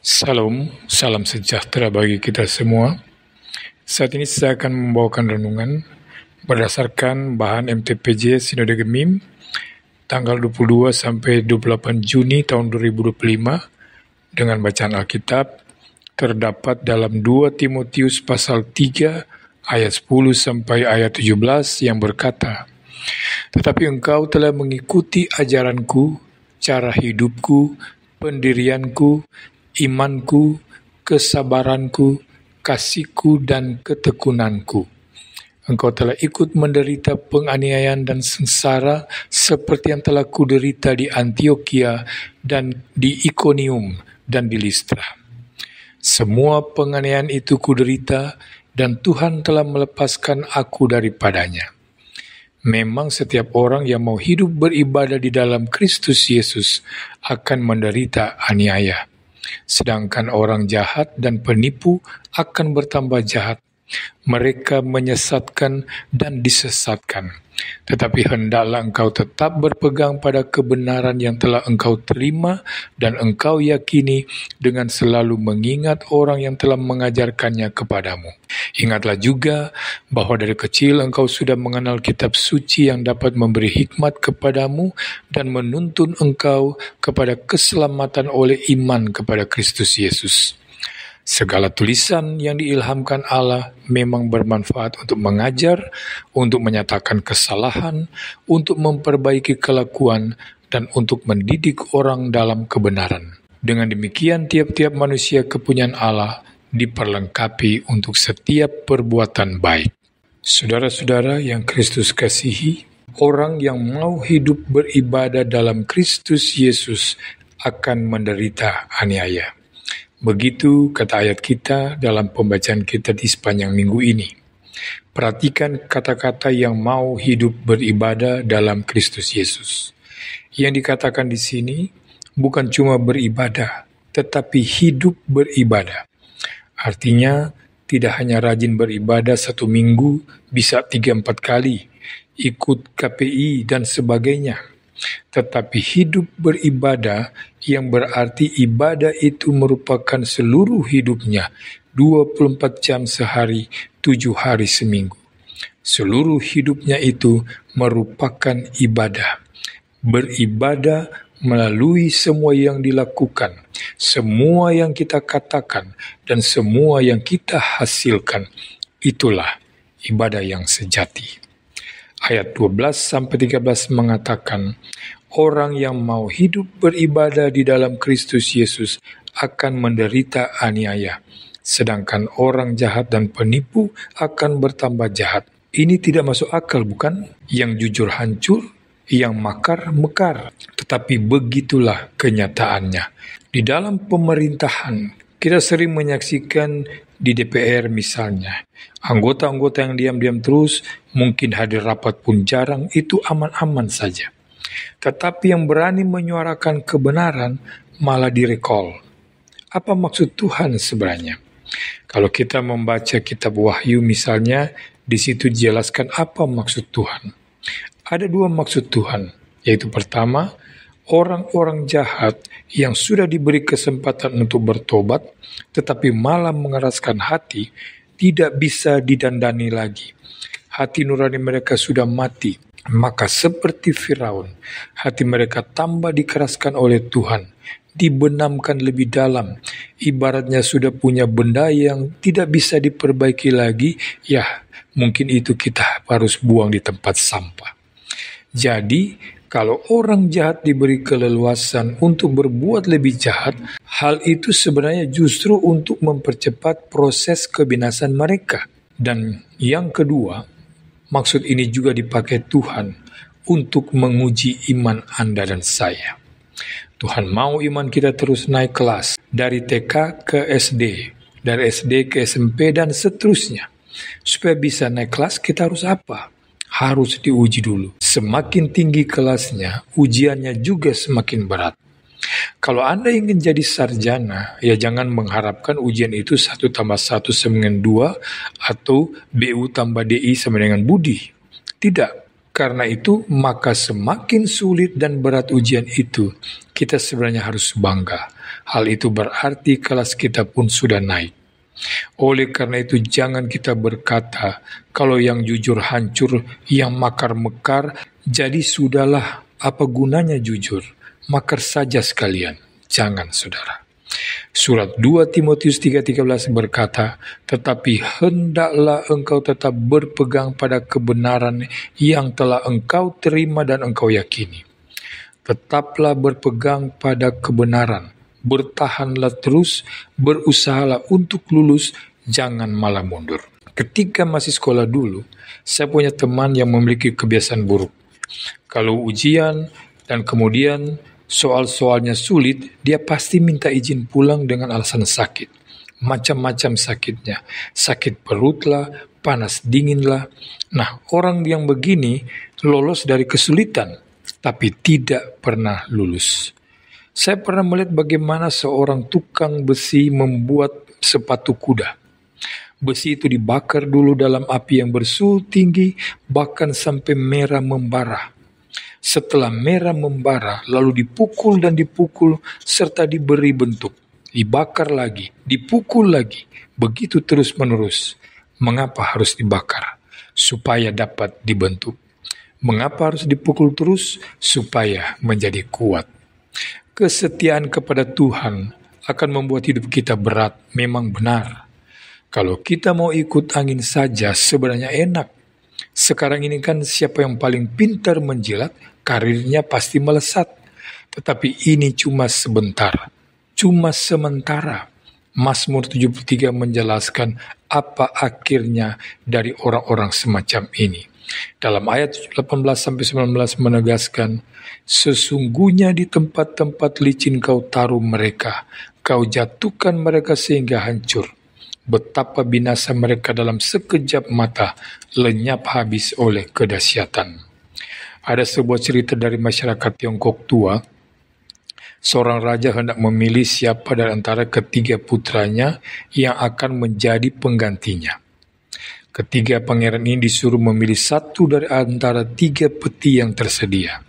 Salam sejahtera bagi kita semua. Saat ini saya akan membawakan renungan berdasarkan bahan MTPJ Sinode Gemim tanggal 22 sampai 28 Juni tahun 2025 dengan bacaan Alkitab terdapat dalam 2 Timotius pasal 3 ayat 10 sampai ayat 17 yang berkata, "Tetapi engkau telah mengikuti ajaranku, cara hidupku, pendirianku, imanku, kesabaranku, kasihku, dan ketekunanku. Engkau telah ikut menderita penganiayaan dan sengsara seperti yang telah kuderita di Antiokhia dan di Ikonium dan di Listra. Semua penganiayaan itu kuderita dan Tuhan telah melepaskan aku daripadanya. Memang setiap orang yang mau hidup beribadah di dalam Kristus Yesus akan menderita aniaya. Sedangkan orang jahat dan penipu akan bertambah jahat. Mereka menyesatkan dan disesatkan. Tetapi hendaklah engkau tetap berpegang pada kebenaran yang telah engkau terima dan engkau yakini dengan selalu mengingat orang yang telah mengajarkannya kepadamu. Ingatlah juga bahwa dari kecil engkau sudah mengenal kitab suci yang dapat memberi hikmat kepadamu dan menuntun engkau kepada keselamatan oleh iman kepada Kristus Yesus. Segala tulisan yang diilhamkan Allah memang bermanfaat untuk mengajar, untuk menyatakan kesalahan, untuk memperbaiki kelakuan, dan untuk mendidik orang dalam kebenaran. Dengan demikian tiap-tiap manusia kepunyaan Allah diperlengkapi untuk setiap perbuatan baik." Saudara-saudara yang Kristus kasihi, orang yang mau hidup beribadah dalam Kristus Yesus akan menderita aniaya. Begitu kata ayat kita dalam pembacaan kita di sepanjang minggu ini. Perhatikan kata-kata yang mau hidup beribadah dalam Kristus Yesus. Yang dikatakan di sini bukan cuma beribadah, tetapi hidup beribadah. Artinya tidak hanya rajin beribadah 1 minggu bisa 3-4 kali, ikut KPI dan sebagainya. Tetapi hidup beribadah yang berarti ibadah itu merupakan seluruh hidupnya 24 jam sehari, 7 hari seminggu. Seluruh hidupnya itu merupakan ibadah. Beribadah melalui semua yang dilakukan, semua yang kita katakan, dan semua yang kita hasilkan. Itulah ibadah yang sejati. Ayat 12-13 mengatakan, orang yang mau hidup beribadah di dalam Kristus Yesus akan menderita aniaya, sedangkan orang jahat dan penipu akan bertambah jahat. Ini tidak masuk akal, bukan? Yang jujur hancur, yang makar mekar. Tetapi begitulah kenyataannya. Di dalam pemerintahan, kita sering menyaksikan di DPR misalnya, anggota-anggota yang diam-diam terus, mungkin hadir rapat pun jarang, itu aman-aman saja. Tetapi yang berani menyuarakan kebenaran malah direkol. Apa maksud Tuhan sebenarnya? Kalau kita membaca kitab Wahyu misalnya, di situ dijelaskan apa maksud Tuhan. Ada 2 maksud Tuhan, yaitu pertama, orang-orang jahat yang sudah diberi kesempatan untuk bertobat, tetapi malah mengeraskan hati, tidak bisa didandani lagi. Hati nurani mereka sudah mati, maka seperti Firaun, hati mereka tambah dikeraskan oleh Tuhan, dibenamkan lebih dalam, ibaratnya sudah punya benda yang tidak bisa diperbaiki lagi, ya mungkin itu kita harus buang di tempat sampah. Jadi, kalau orang jahat diberi keleluasan untuk berbuat lebih jahat, hal itu sebenarnya justru untuk mempercepat proses kebinasan mereka. Dan yang kedua, maksud ini juga dipakai Tuhan untuk menguji iman Anda dan saya. Tuhan mau iman kita terus naik kelas, dari TK ke SD, dari SD ke SMP dan seterusnya. Supaya bisa naik kelas, kita harus apa? Harus diuji dulu. Semakin tinggi kelasnya, ujiannya juga semakin berat. Kalau Anda ingin jadi sarjana, ya jangan mengharapkan ujian itu 1+1 sama dengan 2 atau BU tambah DI sama dengan Budi. Tidak. Karena itu, maka semakin sulit dan berat ujian itu, kita sebenarnya harus bangga. Hal itu berarti kelas kita pun sudah naik. Oleh karena itu, jangan kita berkata, kalau yang jujur hancur, yang makar mekar, jadi sudahlah, apa gunanya jujur? Makar saja sekalian. Jangan, saudara. Surat 2 Timotius 3:13 berkata, tetapi hendaklah engkau tetap berpegang pada kebenaran yang telah engkau terima dan engkau yakini. Tetaplah berpegang pada kebenaran, bertahanlah terus, berusahalah untuk lulus, jangan malah mundur. Ketika masih sekolah dulu, saya punya teman yang memiliki kebiasaan buruk. Kalau ujian dan kemudian soal-soalnya sulit, dia pasti minta izin pulang dengan alasan sakit. Macam-macam sakitnya. Sakit perut lah, panas dingin lah. Nah, orang yang begini lolos dari kesulitan, tapi tidak pernah lulus. Saya pernah melihat bagaimana seorang tukang besi membuat sepatu kuda. Besi itu dibakar dulu dalam api yang bersuhu tinggi, bahkan sampai merah membara. Setelah merah membara, lalu dipukul dan dipukul, serta diberi bentuk. Dibakar lagi, dipukul lagi. Begitu terus-menerus. Mengapa harus dibakar? Supaya dapat dibentuk. Mengapa harus dipukul terus? Supaya menjadi kuat. Kesetiaan kepada Tuhan akan membuat hidup kita berat, memang benar. Kalau kita mau ikut angin saja, sebenarnya enak. Sekarang ini kan siapa yang paling pintar menjilat, karirnya pasti melesat. Tetapi ini cuma sebentar, cuma sementara. Mazmur 73 menjelaskan apa akhirnya dari orang-orang semacam ini. Dalam ayat 18-19 menegaskan, sesungguhnya di tempat-tempat licin kau taruh mereka, kau jatuhkan mereka sehingga hancur. Betapa binasa mereka dalam sekejap mata, lenyap habis oleh kedahsyatan. Ada sebuah cerita dari masyarakat Tiongkok tua. Seorang raja hendak memilih siapa dari antara ketiga putranya yang akan menjadi penggantinya. Ketiga pangeran ini disuruh memilih satu dari antara 3 peti yang tersedia.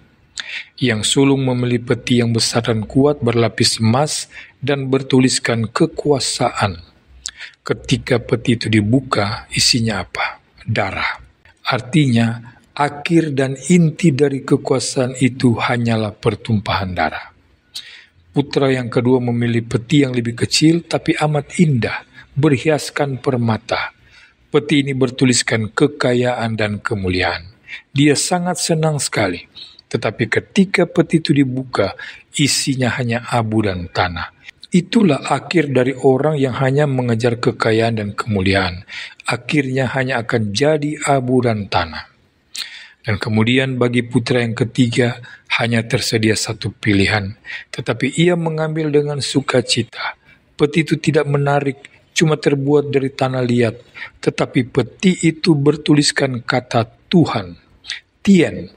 Yang sulung memilih peti yang besar dan kuat berlapis emas dan bertuliskan kekuasaan. Ketika peti itu dibuka, isinya apa? Darah. Artinya, akhir dan inti dari kekuasaan itu hanyalah pertumpahan darah. Putra yang kedua memilih peti yang lebih kecil tapi amat indah, berhiaskan permata. Peti ini bertuliskan kekayaan dan kemuliaan. Dia sangat senang sekali. Tetapi ketika peti itu dibuka, isinya hanya abu dan tanah. Itulah akhir dari orang yang hanya mengejar kekayaan dan kemuliaan. Akhirnya hanya akan jadi abu dan tanah. Dan kemudian bagi putra yang ketiga hanya tersedia satu pilihan. Tetapi ia mengambil dengan sukacita. Peti itu tidak menarik, cuma terbuat dari tanah liat. Tetapi peti itu bertuliskan kata Tuhan, Tien.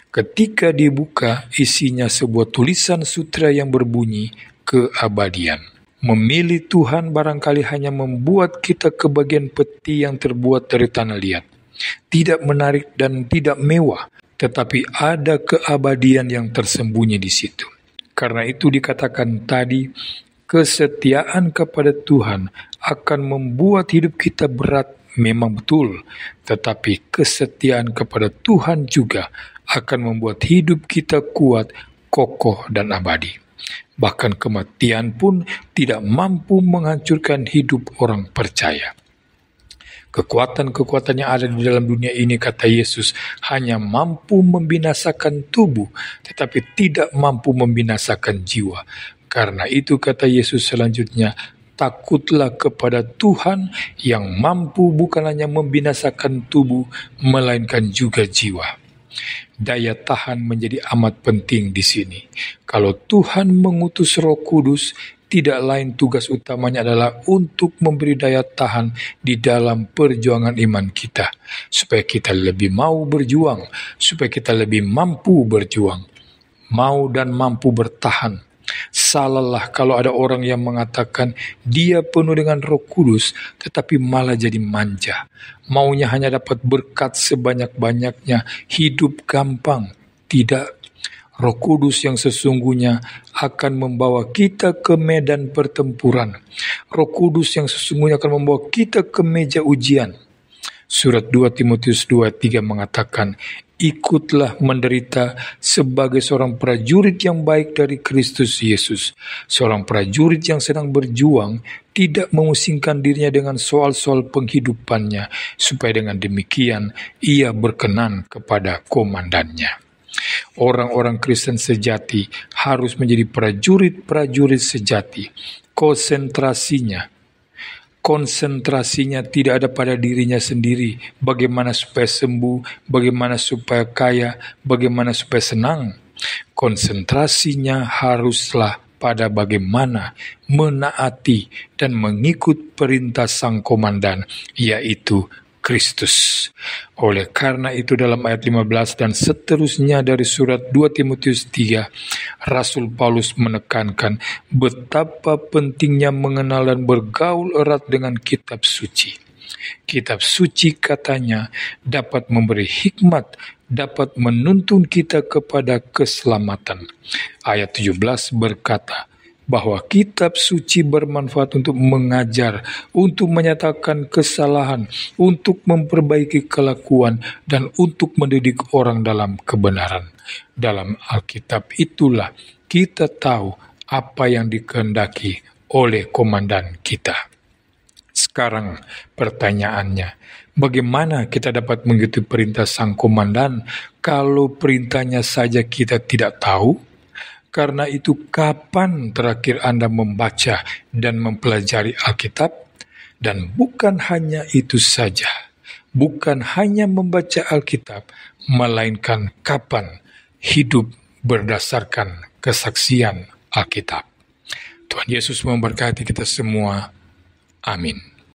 Ketika dibuka, isinya sebuah tulisan sutra yang berbunyi, keabadian. Memilih Tuhan barangkali hanya membuat kita kebagian peti yang terbuat dari tanah liat. Tidak menarik dan tidak mewah, tetapi ada keabadian yang tersembunyi di situ. Karena itu dikatakan tadi, kesetiaan kepada Tuhan akan membuat hidup kita berat, memang betul. Tetapi kesetiaan kepada Tuhan juga akan membuat hidup kita kuat, kokoh dan abadi. Bahkan kematian pun tidak mampu menghancurkan hidup orang percaya. Kekuatan-kekuatan yang ada di dalam dunia ini, kata Yesus, hanya mampu membinasakan tubuh, tetapi tidak mampu membinasakan jiwa. Karena itu, kata Yesus selanjutnya, takutlah kepada Tuhan yang mampu bukan hanya membinasakan tubuh, melainkan juga jiwa. Daya tahan menjadi amat penting di sini. Kalau Tuhan mengutus Roh Kudus, tidak lain tugas utamanya adalah untuk memberi daya tahan di dalam perjuangan iman kita, supaya kita lebih mau berjuang, supaya kita lebih mampu berjuang, mau dan mampu bertahan Salahlah kalau ada orang yang mengatakan dia penuh dengan Roh Kudus, tetapi malah jadi manja. Maunya hanya dapat berkat sebanyak-banyaknya, hidup gampang. Tidak. Roh Kudus yang sesungguhnya akan membawa kita ke medan pertempuran. Roh Kudus yang sesungguhnya akan membawa kita ke meja ujian. Surat 2 Timotius 2:3 mengatakan, ikutlah menderita sebagai seorang prajurit yang baik dari Kristus Yesus. Seorang prajurit yang sedang berjuang tidak memusingkan dirinya dengan soal-soal penghidupannya, supaya dengan demikian ia berkenan kepada komandannya. Orang-orang Kristen sejati harus menjadi prajurit-prajurit sejati. Konsentrasinya tidak ada pada dirinya sendiri, bagaimana supaya sembuh, bagaimana supaya kaya, bagaimana supaya senang. Konsentrasinya haruslah pada bagaimana menaati dan mengikut perintah sang komandan, yaitu Kristus. Oleh karena itu dalam ayat 15 dan seterusnya dari surat 2 Timotius 3, Rasul Paulus menekankan betapa pentingnya mengenal dan bergaul erat dengan kitab suci. Kitab suci, katanya, dapat memberi hikmat, dapat menuntun kita kepada keselamatan. Ayat 17 berkata bahwa kitab suci bermanfaat untuk mengajar, untuk menyatakan kesalahan, untuk memperbaiki kelakuan, dan untuk mendidik orang dalam kebenaran. Dalam Alkitab itulah kita tahu apa yang dikehendaki oleh komandan kita. Sekarang pertanyaannya, bagaimana kita dapat mengikuti perintah sang komandan kalau perintahnya saja kita tidak tahu? Karena itu, kapan terakhir Anda membaca dan mempelajari Alkitab? Dan bukan hanya itu saja, bukan hanya membaca Alkitab, melainkan kapan hidup berdasarkan kesaksian Alkitab. Tuhan Yesus memberkati kita semua. Amin.